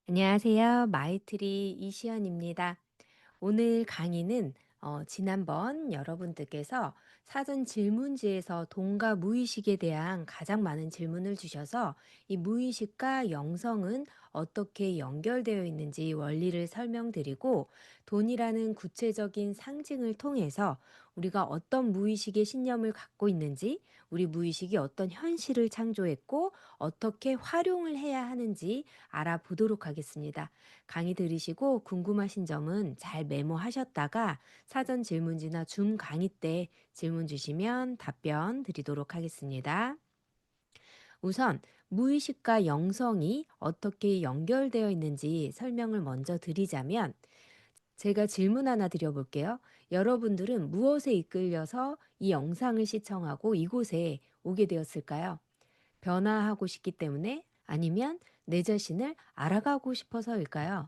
안녕하세요. 마이트리 이시연입니다. 오늘 강의는 지난번 여러분들께서 사전 질문지에서 동과 무의식에 대한 가장 많은 질문을 주셔서 이 무의식과 영성은 어떻게 연결되어 있는지 원리를 설명드리고 돈이라는 구체적인 상징을 통해서 우리가 어떤 무의식의 신념을 갖고 있는지, 우리 무의식이 어떤 현실을 창조했고 어떻게 활용을 해야 하는지 알아보도록 하겠습니다. 강의 들으시고 궁금하신 점은 잘 메모하셨다가 사전 질문지나 줌 강의 때 질문 주시면 답변 드리도록 하겠습니다. 우선 무의식과 영성이 어떻게 연결되어 있는지 설명을 먼저 드리자면 제가 질문 하나 드려볼게요. 여러분들은 무엇에 이끌려서 이 영상을 시청하고 이곳에 오게 되었을까요? 변화하고 싶기 때문에 아니면 내 자신을 알아가고 싶어서일까요?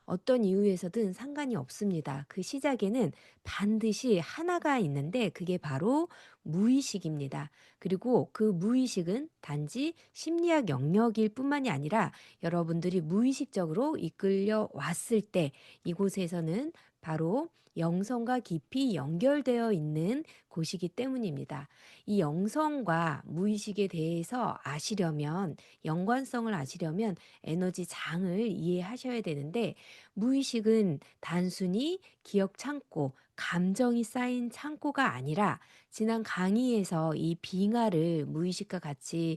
어떤 이유에서든 상관이 없습니다. 그 시작에는 반드시 하나가 있는데 그게 바로 무의식입니다. 그리고 그 무의식은 단지 심리학 영역일 뿐만이 아니라 여러분들이 무의식적으로 이끌려 왔을 때 이곳에서는 바로 영성과 깊이 연결되어 있는 곳이기 때문입니다. 이 영성과 무의식에 대해서 아시려면, 연관성을 아시려면 에너지 장을 이해하셔야 되는데 무의식은 단순히 기억 창고, 감정이 쌓인 창고가 아니라 지난 강의에서 이 빙하를 무의식과 같이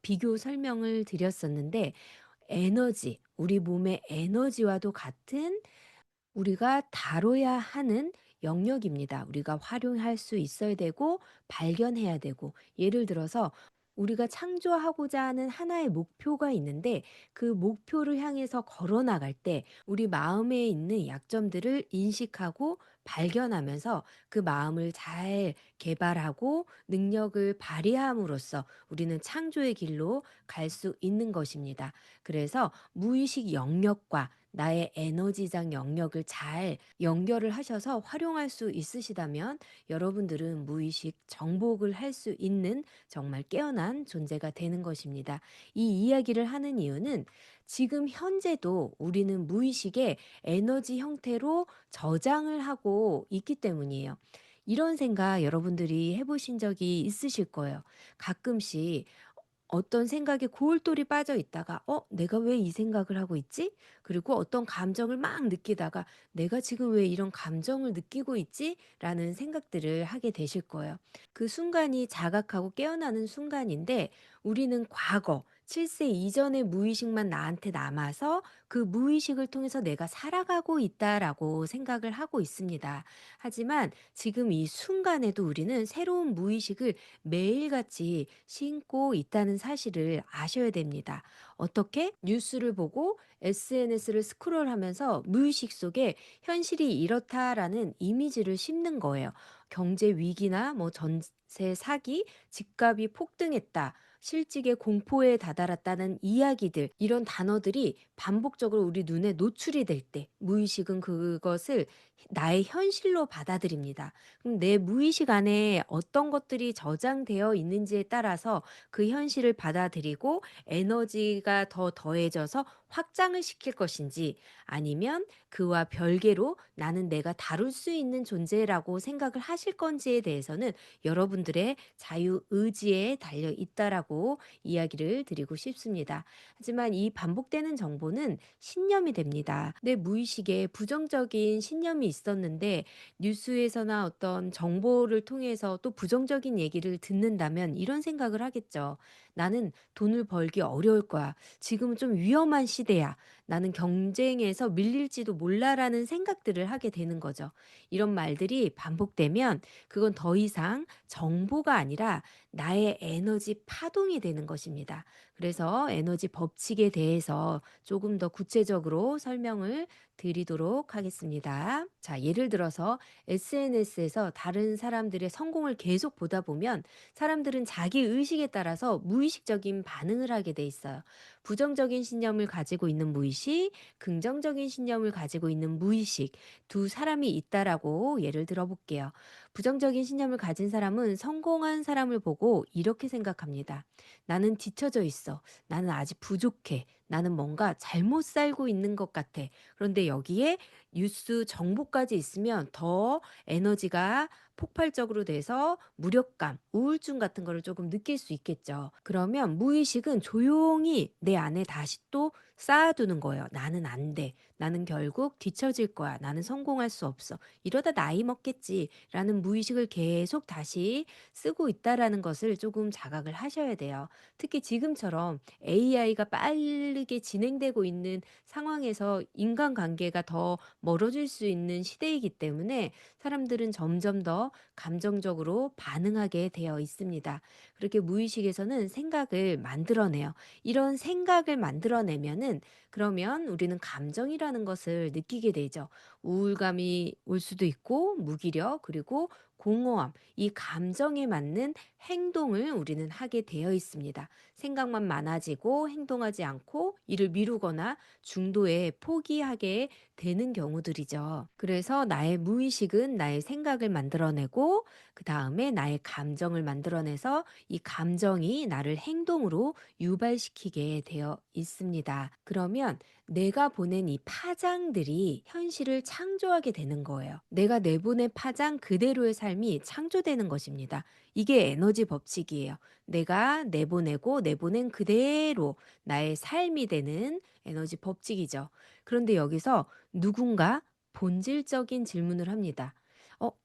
비교 설명을 드렸었는데 에너지, 우리 몸의 에너지와도 같은 우리가 다뤄야 하는 영역입니다. 우리가 활용할 수 있어야 되고 발견해야 되고 예를 들어서 우리가 창조하고자 하는 하나의 목표가 있는데 그 목표를 향해서 걸어 나갈 때 우리 마음에 있는 약점들을 인식하고 발견하면서 그 마음을 잘 개발하고 능력을 발휘함으로써 우리는 창조의 길로 갈 수 있는 것입니다. 그래서 무의식 영역과 나의 에너지장 영역을 잘 연결을 하셔서 활용할 수 있으시다면 여러분들은 무의식 정복을 할 수 있는 정말 깨어난 존재가 되는 것입니다. 이 이야기를 하는 이유는 지금 현재도 우리는 무의식의 에너지 형태로 저장을 하고 있기 때문이에요. 이런 생각 여러분들이 해보신 적이 있으실 거예요. 가끔씩 어떤 생각에 고울돌이 빠져 있다가 '내가 왜 이 생각을 하고 있지?' 그리고 어떤 감정을 막 느끼다가 '내가 지금 왜 이런 감정을 느끼고 있지?'라는 생각들을 하게 되실 거예요. 그 순간이 자각하고 깨어나는 순간인데 우리는 과거 7세 이전의 무의식만 나한테 남아서 그 무의식을 통해서 '내가 살아가고 있다.'라고 생각을 하고 있습니다. 하지만 지금 이 순간에도 우리는 새로운 무의식을 매일같이 신고 있다는 사실을 아셔야 됩니다. 어떻게? 뉴스를 보고 SNS를 스크롤하면서 무의식 속에 현실이 이렇다라는 이미지를 심는 거예요. 경제 위기나 뭐 전세 사기, 집값이 폭등했다. 실직의 공포에 다다랐다는 이야기들, 이런 단어들이 반복적으로 우리 눈에 노출이 될 때, 무의식은 그것을 나의 현실로 받아들입니다. 그럼 내 무의식 안에 어떤 것들이 저장되어 있는지에 따라서 그 현실을 받아들이고 에너지가 더 더해져서 확장을 시킬 것인지 아니면 그와 별개로 나는 내가 다룰 수 있는 존재라고 생각을 하실 건지에 대해서는 여러분들의 자유의지에 달려 있다라고 이야기를 드리고 싶습니다. 하지만 이 반복되는 정보는 신념이 됩니다. 내 무의식에 부정적인 신념이 있었는데 뉴스에서나 어떤 정보를 통해서 또 부정적인 얘기를 듣는다면 이런 생각을 하겠죠. 나는 돈을 벌기 어려울 거야. 지금은 좀 위험한 시대야. 나는 경쟁에서 밀릴지도 몰라라는 생각들을 하게 되는 거죠. 이런 말들이 반복되면 그건 더 이상 정보가 아니라 나의 에너지 파동이 되는 것입니다. 그래서 에너지 법칙에 대해서 조금 더 구체적으로 설명을 드리도록 하겠습니다. 자, 예를 들어서 SNS에서 다른 사람들의 성공을 계속 보다 보면 사람들은 자기 의식에 따라서 무의식적인 반응을 하게 돼 있어요. 부정적인 신념을 가지고 있는 무의식, 긍정적인 신념을 가지고 있는 무의식, 두 사람이 있다라고 예를 들어 볼게요. 부정적인 신념을 가진 사람은 성공한 사람을 보고 이렇게 생각합니다. 나는 뒤처져 있어. 나는 아직 부족해. 나는 뭔가 잘못 살고 있는 것 같아. 그런데 여기에 뉴스 정보까지 있으면 더 에너지가 폭발적으로 돼서 무력감, 우울증 같은 거를 조금 느낄 수 있겠죠. 그러면 무의식은 조용히 내 안에 다시 또 쌓아두는 거예요. 나는 안 돼. 나는 결국 뒤처질 거야. 나는 성공할 수 없어. 이러다 나이 먹겠지. 라는 무의식을 계속 다시 쓰고 있다라는 것을 조금 자각을 하셔야 돼요. 특히 지금처럼 AI가 빠르게 진행되고 있는 상황에서 인간관계가 더 멀어질 수 있는 시대이기 때문에 사람들은 점점 더 감정적으로 반응하게 되어 있습니다. 그렇게 무의식에서는 생각을 만들어내요. 이런 생각을 만들어내면은 그러면 우리는 감정이라는 것을 느끼게 되죠. 우울감이 올 수도 있고 무기력 그리고 공허함, 이 감정에 맞는 행동을 우리는 하게 되어 있습니다. 생각만 많아지고 행동하지 않고 이를 미루거나 중도에 포기하게 되는 경우들이죠. 그래서 나의 무의식은 나의 생각을 만들어내고 그 다음에 나의 감정을 만들어내서 이 감정이 나를 행동으로 유발시키게 되어 있습니다. 그러면 내가 보낸 이 파장들이 현실을 창조하게 되는 거예요. 내가 내보낸 파장 그대로의 삶이 창조되는 것입니다. 이게 에너지 법칙이에요. 내가 내보내고 내보낸 그대로 나의 삶이 되는 에너지 법칙이죠. 그런데 여기서 누군가 본질적인 질문을 합니다.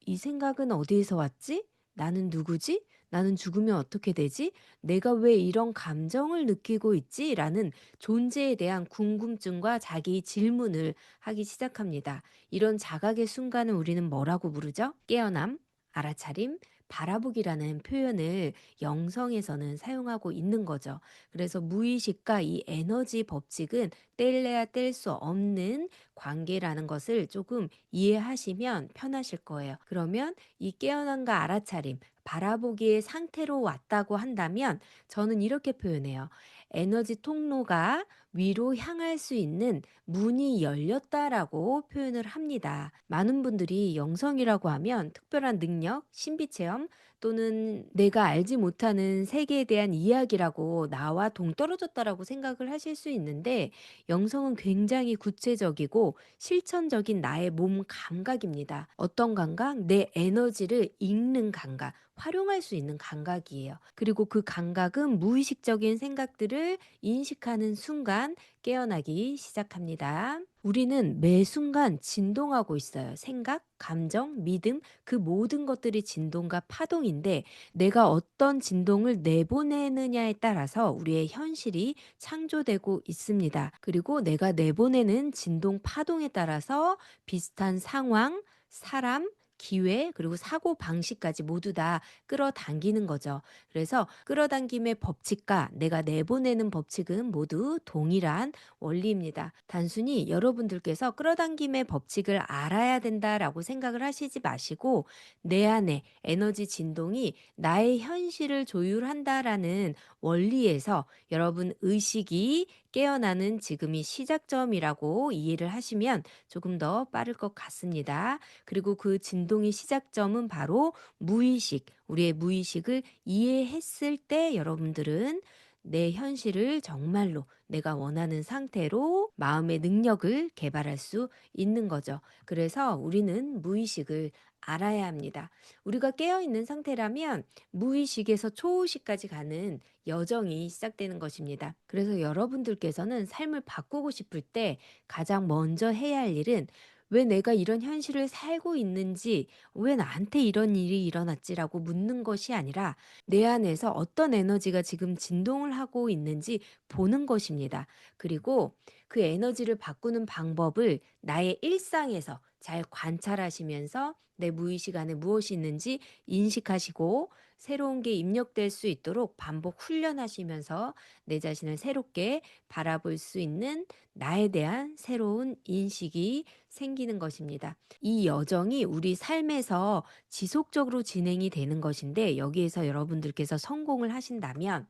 이 생각은 어디에서 왔지? 나는 누구지? 나는 죽으면 어떻게 되지? 내가 왜 이런 감정을 느끼고 있지? 라는 존재에 대한 궁금증과 자기 질문을 하기 시작합니다. 이런 자각의 순간을 우리는 뭐라고 부르죠? 깨어남, 알아차림, 바라보기라는 표현을 영성에서는 사용하고 있는 거죠. 그래서 무의식과 이 에너지 법칙은 뗄래야 뗄 수 없는 관계라는 것을 조금 이해하시면 편하실 거예요. 그러면 이 깨어남과 알아차림, 바라보기의 상태로 왔다고 한다면 저는 이렇게 표현해요. 에너지 통로가 위로 향할 수 있는 문이 열렸다라고 표현을 합니다. 많은 분들이 영성이라고 하면 특별한 능력, 신비 체험 또는 내가 알지 못하는 세계에 대한 이야기라고 나와 동떨어졌다라고 생각을 하실 수 있는데 영성은 굉장히 구체적이고 실천적인 나의 몸 감각입니다. 어떤 감각? 내 에너지를 읽는 감각, 활용할 수 있는 감각이에요. 그리고 그 감각은 무의식적인 생각들을 인식하는 순간 깨어나기 시작합니다. 우리는 매 순간 진동하고 있어요. 생각, 감정, 믿음, 그 모든 것들이 진동과 파동인데 내가 어떤 진동을 내보내느냐에 따라서 우리의 현실이 창조되고 있습니다. 그리고 내가 내보내는 진동 파동에 따라서 비슷한 상황, 사람, 기회, 그리고 사고 방식까지 모두 다 끌어당기는 거죠. 그래서 끌어당김의 법칙과 내가 내보내는 법칙은 모두 동일한 원리입니다. 단순히 여러분들께서 끌어당김의 법칙을 알아야 된다라고 생각을 하시지 마시고 내 안에 에너지 진동이 나의 현실을 조율한다라는 원리에서 여러분 의식이 깨어나는 지금이 시작점이라고 이해를 하시면 조금 더 빠를 것 같습니다. 그리고 그 진동의 시작점은 바로 무의식, 우리의 무의식을 이해했을 때 여러분들은 내 현실을 정말로 내가 원하는 상태로 마음의 능력을 개발할 수 있는 거죠. 그래서 우리는 무의식을 알아야 합니다. 우리가 깨어있는 상태라면 무의식에서 초의식까지 가는 여정이 시작되는 것입니다. 그래서 여러분들께서는 삶을 바꾸고 싶을 때 가장 먼저 해야 할 일은 왜 내가 이런 현실을 살고 있는지, 왜 나한테 이런 일이 일어났지라고 묻는 것이 아니라 내 안에서 어떤 에너지가 지금 진동을 하고 있는지 보는 것입니다. 그리고 그 에너지를 바꾸는 방법을 나의 일상에서 잘 관찰하시면서 내 무의식 안에 무엇이 있는지 인식하시고 새로운 게 입력될 수 있도록 반복 훈련하시면서 내 자신을 새롭게 바라볼 수 있는 나에 대한 새로운 인식이 생기는 것입니다. 이 여정이 우리 삶에서 지속적으로 진행이 되는 것인데 여기에서 여러분들께서 성공을 하신다면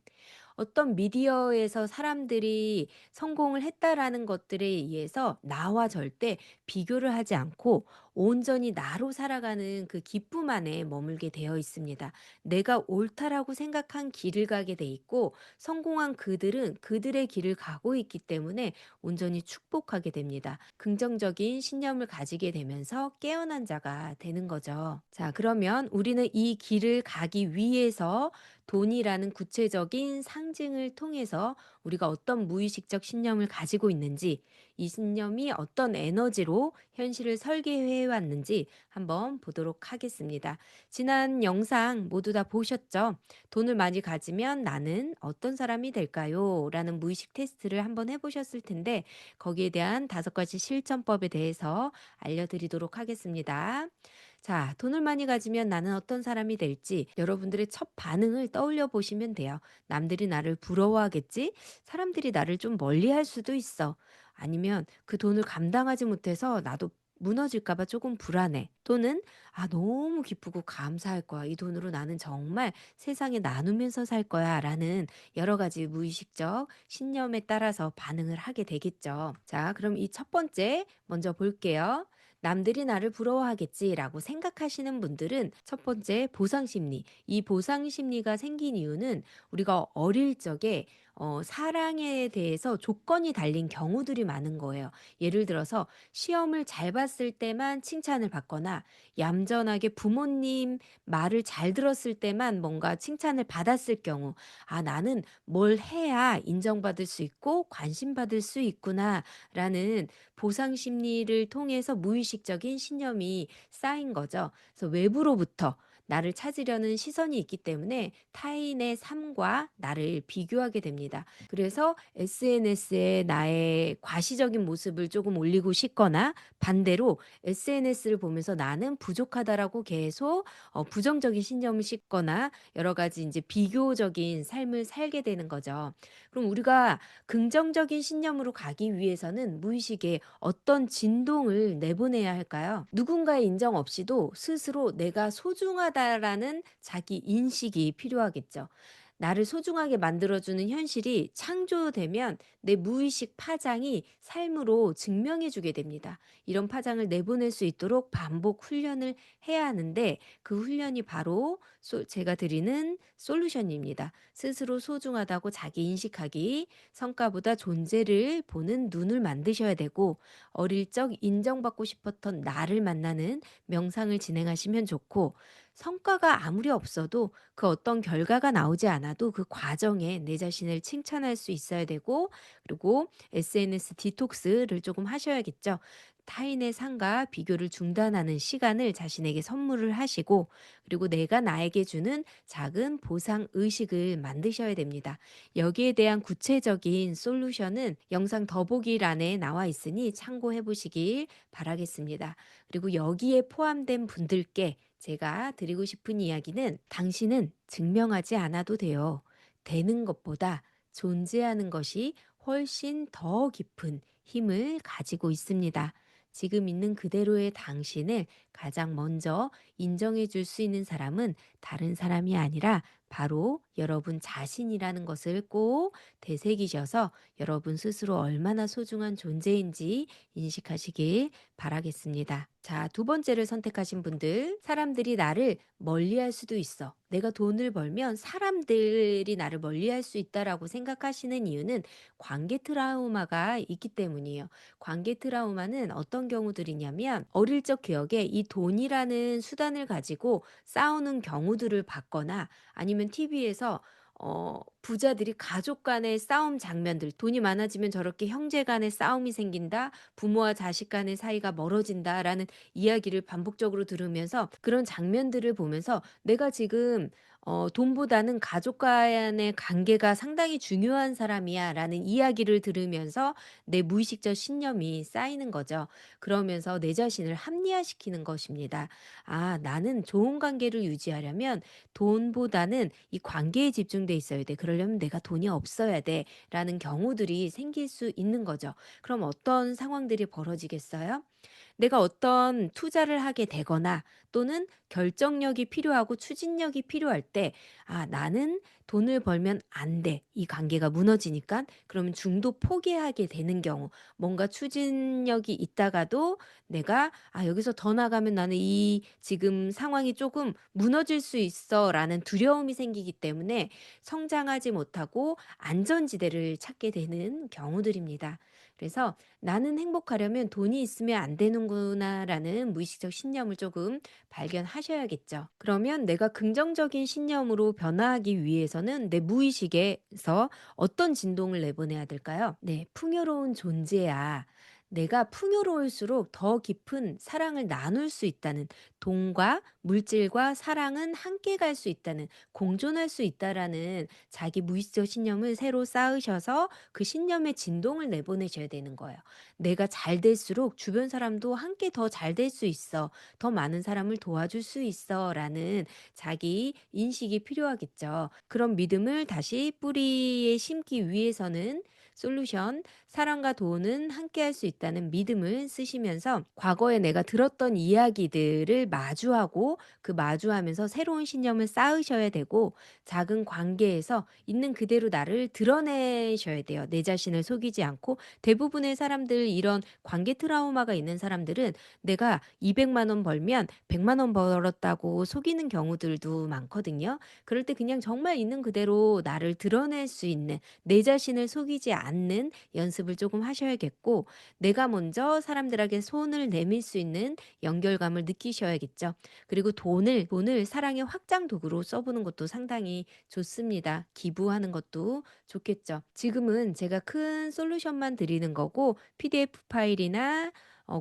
어떤 미디어에서 사람들이 성공을 했다라는 것들에 의해서 나와 절대 비교를 하지 않고 온전히 나로 살아가는 그 기쁨 안에 머물게 되어 있습니다. 내가 옳다라고 생각한 길을 가게 돼 있고 성공한 그들은 그들의 길을 가고 있기 때문에 온전히 축복하게 됩니다. 긍정적인 신념을 가지게 되면서 깨어난 자가 되는 거죠. 자, 그러면 우리는 이 길을 가기 위해서 돈이라는 구체적인 상징을 통해서 우리가 어떤 무의식적 신념을 가지고 있는지, 이 신념이 어떤 에너지로 현실을 설계해 왔는지 한번 보도록 하겠습니다. 지난 영상 모두 다 보셨죠? 돈을 많이 가지면 나는 어떤 사람이 될까요? 라는 무의식 테스트를 한번 해보셨을 텐데, 거기에 대한 5가지 실천법에 대해서 알려드리도록 하겠습니다. 자, 돈을 많이 가지면 나는 어떤 사람이 될지 여러분들의 첫 반응을 떠올려 보시면 돼요. 남들이 나를 부러워하겠지? 사람들이 나를 좀 멀리 할 수도 있어. 아니면 그 돈을 감당하지 못해서 나도 무너질까 봐 조금 불안해. 또는 너무 기쁘고 감사할 거야. 이 돈으로 나는 정말 세상에 나누면서 살 거야. 라는 여러 가지 무의식적 신념에 따라서 반응을 하게 되겠죠. 자, 그럼 이 첫 번째 먼저 볼게요. 남들이 나를 부러워하겠지라고 생각하시는 분들은 첫 번째 보상 심리. 이 보상 심리가 생긴 이유는 우리가 어릴 적에 사랑에 대해서 조건이 달린 경우들이 많은 거예요. 예를 들어서 시험을 잘 봤을 때만 칭찬을 받거나 얌전하게 부모님 말을 잘 들었을 때만 뭔가 칭찬을 받았을 경우, 나는 뭘 해야 인정받을 수 있고 관심받을 수 있구나라는 보상 심리를 통해서 무의식적인 신념이 쌓인 거죠. 그래서 외부로부터 나를 찾으려는 시선이 있기 때문에 타인의 삶과 나를 비교하게 됩니다. 그래서 SNS에 나의 과시적인 모습을 조금 올리고 싶거나 반대로 SNS를 보면서 나는 부족하다라고 계속 부정적인 신념을 싣거나 여러 가지 이제 비교적인 삶을 살게 되는 거죠. 그럼 우리가 긍정적인 신념으로 가기 위해서는 무의식에 어떤 진동을 내보내야 할까요? 누군가의 인정 없이도 스스로 내가 소중하다라는 자기 인식이 필요하겠죠. 나를 소중하게 만들어주는 현실이 창조되면 내 무의식 파장이 삶으로 증명해주게 됩니다. 이런 파장을 내보낼 수 있도록 반복 훈련을 해야 하는데 그 훈련이 바로 제가 드리는 솔루션입니다. 스스로 소중하다고 자기 인식하기, 성과보다 존재를 보는 눈을 만드셔야 되고 어릴 적 인정받고 싶었던 나를 만나는 명상을 진행하시면 좋고 성과가 아무리 없어도 그 어떤 결과가 나오지 않아도 그 과정에 내 자신을 칭찬할 수 있어야 되고 그리고 SNS 디톡스를 조금 하셔야겠죠. 타인의 삶과 비교를 중단하는 시간을 자신에게 선물을 하시고 그리고 내가 나에게 주는 작은 보상 의식을 만드셔야 됩니다. 여기에 대한 구체적인 솔루션은 영상 더보기란에 나와 있으니 참고해 보시길 바라겠습니다. 그리고 여기에 포함된 분들께 제가 드리고 싶은 이야기는 당신은 증명하지 않아도 돼요. 되는 것보다 존재하는 것이 훨씬 더 깊은 힘을 가지고 있습니다. 지금 있는 그대로의 당신을 가장 먼저 인정해 줄 수 있는 사람은 다른 사람이 아니라 바로 여러분 자신이라는 것을 꼭 되새기셔서 여러분 스스로 얼마나 소중한 존재인지 인식하시길 바라겠습니다. 자, 두 번째를 선택하신 분들, 사람들이 나를 멀리할 수도 있어. 내가 돈을 벌면 사람들이 나를 멀리할 수 있다라고 생각하시는 이유는 관계 트라우마가 있기 때문이에요. 관계 트라우마는 어떤 경우들이냐면 어릴 적 기억에 이 돈이라는 수단을 가지고 싸우는 경우들을 봤거나 아니면 TV에서 부자들이 가족 간의 싸움 장면들, 돈이 많아지면 저렇게 형제 간의 싸움이 생긴다, 부모와 자식 간의 사이가 멀어진다라는 이야기를 반복적으로 들으면서 그런 장면들을 보면서 내가 지금 돈보다는 가족 간의 관계가 상당히 중요한 사람이야라는 이야기를 들으면서 내 무의식적 신념이 쌓이는 거죠. 그러면서 내 자신을 합리화시키는 것입니다. 나는 좋은 관계를 유지하려면 돈보다는 이 관계에 집중돼 있어야 돼. 그러려면 내가 돈이 없어야 돼. 라는 경우들이 생길 수 있는 거죠. 그럼 어떤 상황들이 벌어지겠어요? 내가 어떤 투자를 하게 되거나 또는 결정력이 필요하고 추진력이 필요할 때 때 '아 나는 돈을 벌면 안 돼.' 이 관계가 무너지니까 그러면 중도 포기하게 되는 경우 뭔가 추진력이 있다가도 내가 '아 여기서 더 나가면 나는 이 지금 상황이 조금 무너질 수 있어.'라는 두려움이 생기기 때문에 성장하지 못하고 안전지대를 찾게 되는 경우들입니다. 그래서 '나는 행복하려면 돈이 있으면 안 되는구나.'라는 무의식적 신념을 조금 발견하셔야겠죠. 그러면 내가 긍정적인 신념으로 변화하기 위해서는 내 무의식에서 어떤 진동을 내보내야 될까요? 네, 풍요로운 존재야. 내가 풍요로울수록 더 깊은 사랑을 나눌 수 있다는, 돈과 물질과 사랑은 함께 갈 수 있다는, 공존할 수 있다라는 자기 무의식적 신념을 새로 쌓으셔서 그 신념의 진동을 내보내셔야 되는 거예요. 내가 잘 될수록 주변 사람도 함께 더 잘 될 수 있어. 더 많은 사람을 도와줄 수 있어. 라는 자기 인식이 필요하겠죠. 그런 믿음을 다시 뿌리에 심기 위해서는 솔루션, 사랑과 돈은 함께 할 수 있다는 믿음을 쓰시면서 과거에 내가 들었던 이야기들을 마주하고 그 마주하면서 새로운 신념을 쌓으셔야 되고 작은 관계에서 있는 그대로 나를 드러내셔야 돼요. 내 자신을 속이지 않고 대부분의 사람들 이런 관계 트라우마가 있는 사람들은 내가 200만 원 벌면 100만 원 벌었다고 속이는 경우들도 많거든요. 그럴 때 그냥 정말 있는 그대로 나를 드러낼 수 있는 내 자신을 속이지 않는 연습을 조금 하셔야겠고 내가 먼저 사람들에게 손을 내밀 수 있는 연결감을 느끼셔야겠죠. 그리고 돈을 사랑의 확장 도구로 써보는 것도 상당히 좋습니다. 기부하는 것도 좋겠죠. 지금은 제가 큰 솔루션만 드리는 거고 PDF 파일이나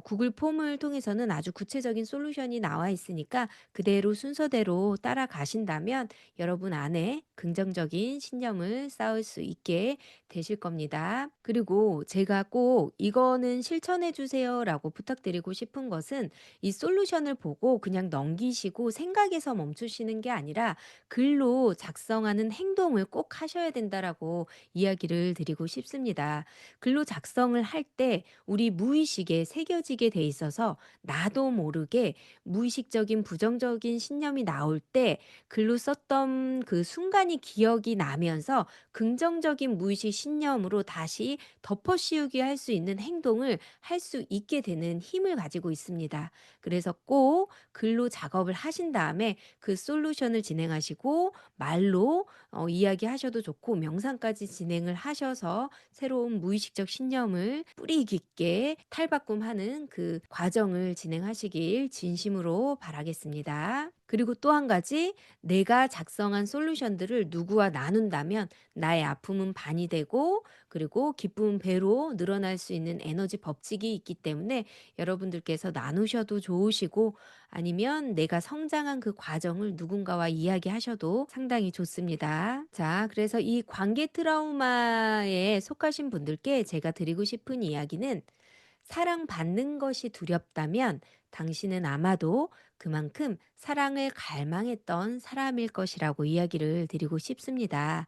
구글 폼을 통해서는 아주 구체적인 솔루션이 나와 있으니까 그대로 순서대로 따라가신다면 여러분 안에 긍정적인 신념을 쌓을 수 있게 되실 겁니다. 그리고 제가 꼭 "이거는 실천해 주세요."라고 부탁드리고 싶은 것은 이 솔루션을 보고 그냥 넘기시고 생각에서 멈추시는 게 아니라 글로 작성하는 행동을 꼭 하셔야 된다라고 이야기를 드리고 싶습니다. 글로 작성을 할 때 우리 무의식에 새겨지게 돼 있어서 나도 모르게 무의식적인 부정적인 신념이 나올 때 글로 썼던 그 순간이 기억이 나면서 긍정적인 무의식 신념으로 다시 덮어씌우기 할 수 있는 행동을 할 수 있게 되는 힘을 가지고 있습니다. 그래서 꼭 글로 작업을 하신 다음에 그 솔루션을 진행하시고 말로 이야기하셔도 좋고 명상까지 진행을 하셔서 새로운 무의식적 신념을 뿌리 깊게 탈바꿈하는 그 과정을 진행하시길 진심으로 바라겠습니다. 그리고 또 한 가지 내가 작성한 솔루션들을 누구와 나눈다면 나의 아픔은 반이 되고 그리고 기쁨은 배로 늘어날 수 있는 에너지 법칙이 있기 때문에 여러분들께서 나누셔도 좋으시고 아니면 내가 성장한 그 과정을 누군가와 이야기하셔도 상당히 좋습니다. 자, 그래서 이 관계 트라우마에 속하신 분들께 제가 드리고 싶은 이야기는 사랑받는 것이 두렵다면 당신은 아마도 그만큼 사랑을 갈망했던 사람일 것이라고 이야기를 드리고 싶습니다.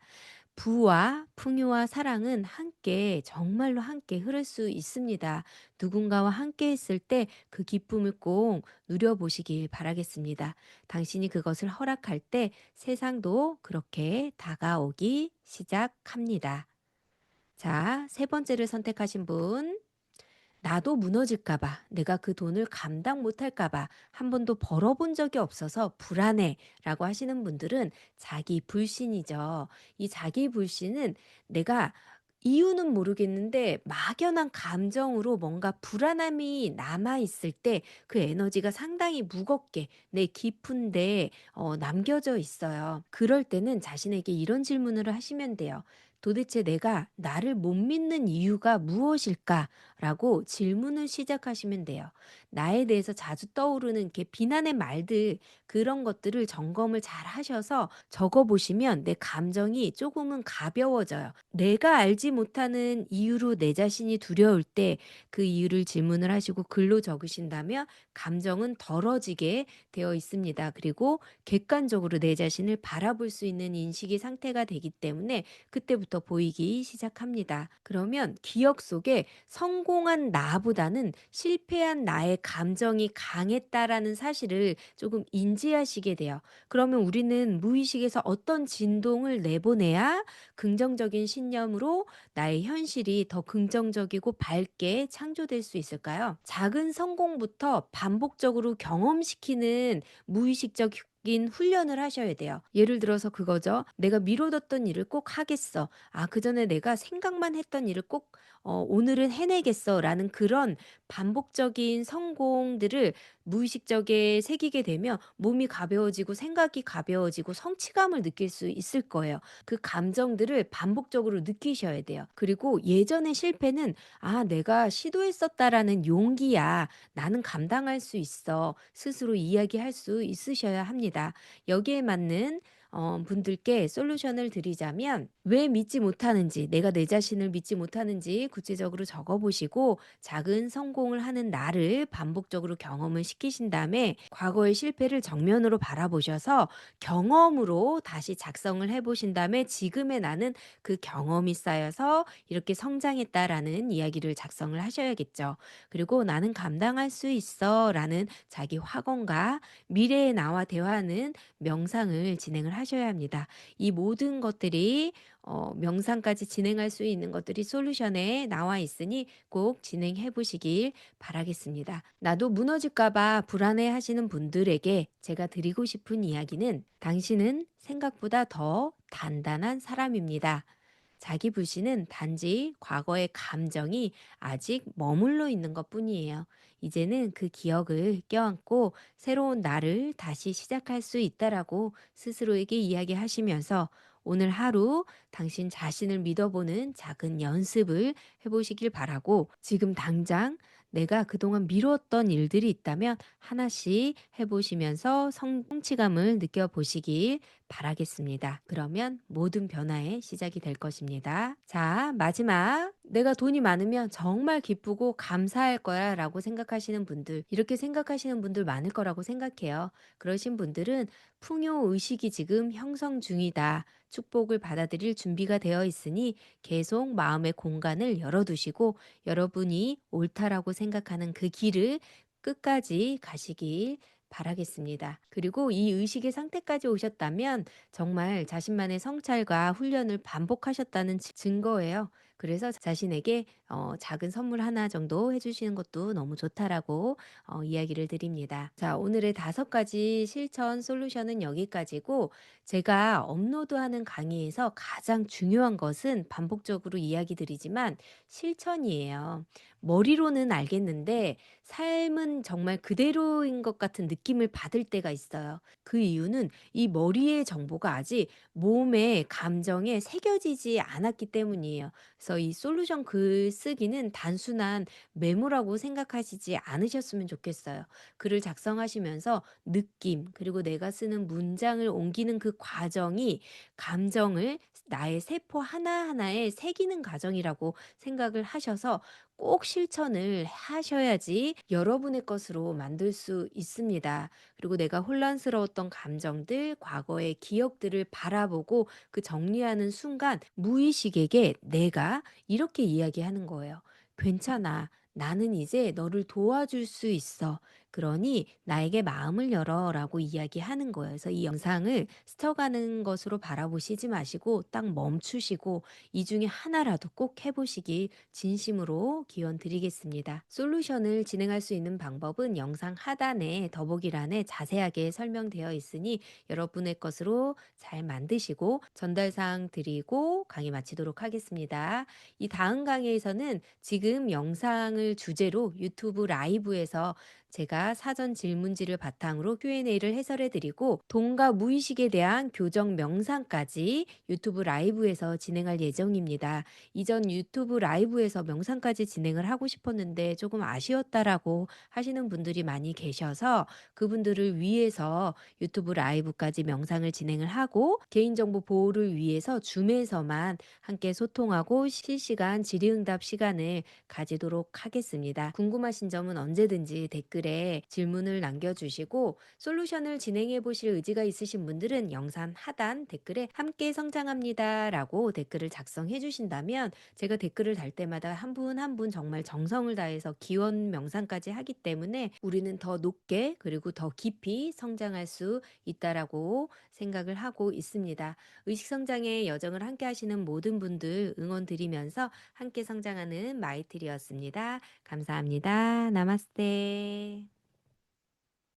부와 풍요와 사랑은 함께 정말로 함께 흐를 수 있습니다. 누군가와 함께 했을 때 그 기쁨을 꼭 누려보시길 바라겠습니다. 당신이 그것을 허락할 때 세상도 그렇게 다가오기 시작합니다. 자, 세 번째를 선택하신 분. 나도 무너질까 봐, 내가 그 돈을 감당 못할까 봐, 한 번도 벌어본 적이 없어서 불안해라고 하시는 분들은 자기 불신이죠. 이 자기 불신은 내가 이유는 모르겠는데 막연한 감정으로 뭔가 불안함이 남아 있을 때 그 에너지가 상당히 무겁게 내 깊은데 남겨져 있어요. 그럴 때는 자신에게 이런 질문을 하시면 돼요. 도대체 내가 나를 못 믿는 이유가 무엇일까?라고 질문을 시작하시면 돼요. 나에 대해서 자주 떠오르는 이렇게 비난의 말들 그런 것들을 점검을 잘 하셔서 적어 보시면 내 감정이 조금은 가벼워져요. 내가 알지 못하는 이유로 내 자신이 두려울 때 그 이유를 질문을 하시고 글로 적으신다면 감정은 덜어지게 되어 있습니다. 그리고 객관적으로 내 자신을 바라볼 수 있는 인식의 상태가 되기 때문에 그때부터 보이기 시작합니다. 그러면 기억 속에 성공한 나보다는 실패한 나의 감정이 강했다라는 사실을 조금 인지하시게 돼요. 그러면 우리는 무의식에서 어떤 진동을 내보내야 긍정적인 신념으로 나의 현실이 더 긍정적이고 밝게 창조될 수 있을까요? 작은 성공부터 반복적으로 경험시키는 무의식적인 훈련을 하셔야 돼요. 예를 들어서 그거죠. 내가 미뤄뒀던 일을 꼭 하겠어. 아, 그전에 내가 생각만 했던 일을 꼭 오늘은 해내겠어. 라는 그런 반복적인 성공들을 무의식적에 새기게 되면 몸이 가벼워지고 생각이 가벼워지고 성취감을 느낄 수 있을 거예요. 그 감정들을 반복적으로 느끼셔야 돼요. 그리고 예전의 실패는 '아 내가 시도했었다.'라는 용기야. '나는 감당할 수 있어.' 스스로 이야기할 수 있으셔야 합니다. 여기에 맞는 분들께 솔루션을 드리자면 왜 믿지 못하는지, 내가 내 자신을 믿지 못하는지 구체적으로 적어 보시고 작은 성공을 하는 나를 반복적으로 경험을 시키신 다음에 과거의 실패를 정면으로 바라보셔서 경험으로 다시 작성을 해 보신 다음에 지금의 나는 그 경험이 쌓여서 이렇게 성장했다라는 이야기를 작성을 하셔야겠죠. 그리고 '나는 감당할 수 있어.'라는 자기 확언과 미래의 나와 대화하는 명상을 진행을 하셔야 합니다. 이 모든 것들이 명상까지 진행할 수 있는 것들이 솔루션에 나와 있으니 꼭 진행해 보시길 바라겠습니다. 나도 무너질까 봐 불안해 하시는 분들에게 제가 드리고 싶은 이야기는 당신은 생각보다 더 단단한 사람입니다. 자기 불신은 단지 과거의 감정이 아직 머물러 있는 것 뿐이에요. 이제는 그 기억을 껴안고 새로운 나를 다시 시작할 수 있다라고 스스로에게 이야기하시면서 오늘 하루 당신 자신을 믿어보는 작은 연습을 해보시길 바라고 지금 당장 내가 그동안 미뤘던 일들이 있다면 하나씩 해보시면서 성취감을 느껴보시길 바라겠습니다. 그러면 모든 변화의 시작이 될 것입니다. 자, 마지막. 내가 돈이 많으면 정말 기쁘고 감사할 거야 라고 생각하시는 분들, 이렇게 생각하시는 분들 많을 거라고 생각해요. 그러신 분들은 풍요 의식이 지금 형성 중이다. 축복을 받아들일 준비가 되어 있으니 계속 마음의 공간을 열어두시고 여러분이 옳다라고 생각하는 그 길을 끝까지 가시길 바라겠습니다. 그리고 이 의식의 상태까지 오셨다면 정말 자신만의 성찰과 훈련을 반복하셨다는 증거예요. 그래서 자신에게 작은 선물 하나 정도 해주시는 것도 너무 좋다라고 이야기를 드립니다. 자, 오늘의 5가지 실천 솔루션은 여기까지고 제가 업로드하는 강의에서 가장 중요한 것은 반복적으로 이야기 드리지만 실천이에요. 머리로는 알겠는데 삶은 정말 그대로인 것 같은 느낌을 받을 때가 있어요. 그 이유는 이 머리의 정보가 아직 몸에, 감정에 새겨지지 않았기 때문이에요. 그래서 이 솔루션 글쓰기는 단순한 메모라고 생각하시지 않으셨으면 좋겠어요. 글을 작성하시면서 느낌, 그리고 내가 쓰는 문장을 옮기는 그 과정이 감정을 나의 세포 하나하나에 새기는 과정이라고 생각을 하셔서 꼭 실천을 하셔야지 여러분의 것으로 만들 수 있습니다. 그리고 내가 혼란스러웠던 감정들, 과거의 기억들을 바라보고 그 정리하는 순간 무의식에게 내가 이렇게 이야기하는 거예요. 괜찮아. 나는 이제 너를 도와줄 수 있어. 그러니 나에게 마음을 열어라고 이야기하는 거예요. 그래서 이 영상을 스쳐가는 것으로 바라보시지 마시고 딱 멈추시고 이 중에 하나라도 꼭 해보시길 진심으로 기원 드리겠습니다. 솔루션을 진행할 수 있는 방법은 영상 하단에 더보기란에 자세하게 설명되어 있으니 여러분의 것으로 잘 만드시고 전달사항 드리고 강의 마치도록 하겠습니다. 이 다음 강의에서는 지금 영상을 주제로 유튜브 라이브에서 제가 사전 질문지를 바탕으로 Q&A를 해설해 드리고 동과 무의식에 대한 교정 명상까지 유튜브 라이브에서 진행할 예정입니다. 이전 유튜브 라이브에서 명상까지 진행을 하고 싶었는데 조금 아쉬웠다라고 하시는 분들이 많이 계셔서 그분들을 위해서 유튜브 라이브까지 명상을 진행을 하고 개인정보 보호를 위해서 줌에서만 함께 소통하고 실시간 질의응답 시간을 가지도록 하겠습니다. 궁금하신 점은 언제든지 댓글 댓글에 질문을 남겨주시고 솔루션을 진행해 보실 의지가 있으신 분들은 영상 하단 댓글에 함께 성장합니다라고 댓글을 작성해 주신다면 제가 댓글을 달 때마다 한 분 한 분 정말 정성을 다해서 기원 명상까지 하기 때문에 우리는 더 높게 그리고 더 깊이 성장할 수 있다라고 생각을 하고 있습니다. 의식 성장의 여정을 함께 하시는 모든 분들 응원 드리면서 함께 성장하는 마이트리였습니다. 감사합니다. 나마스테.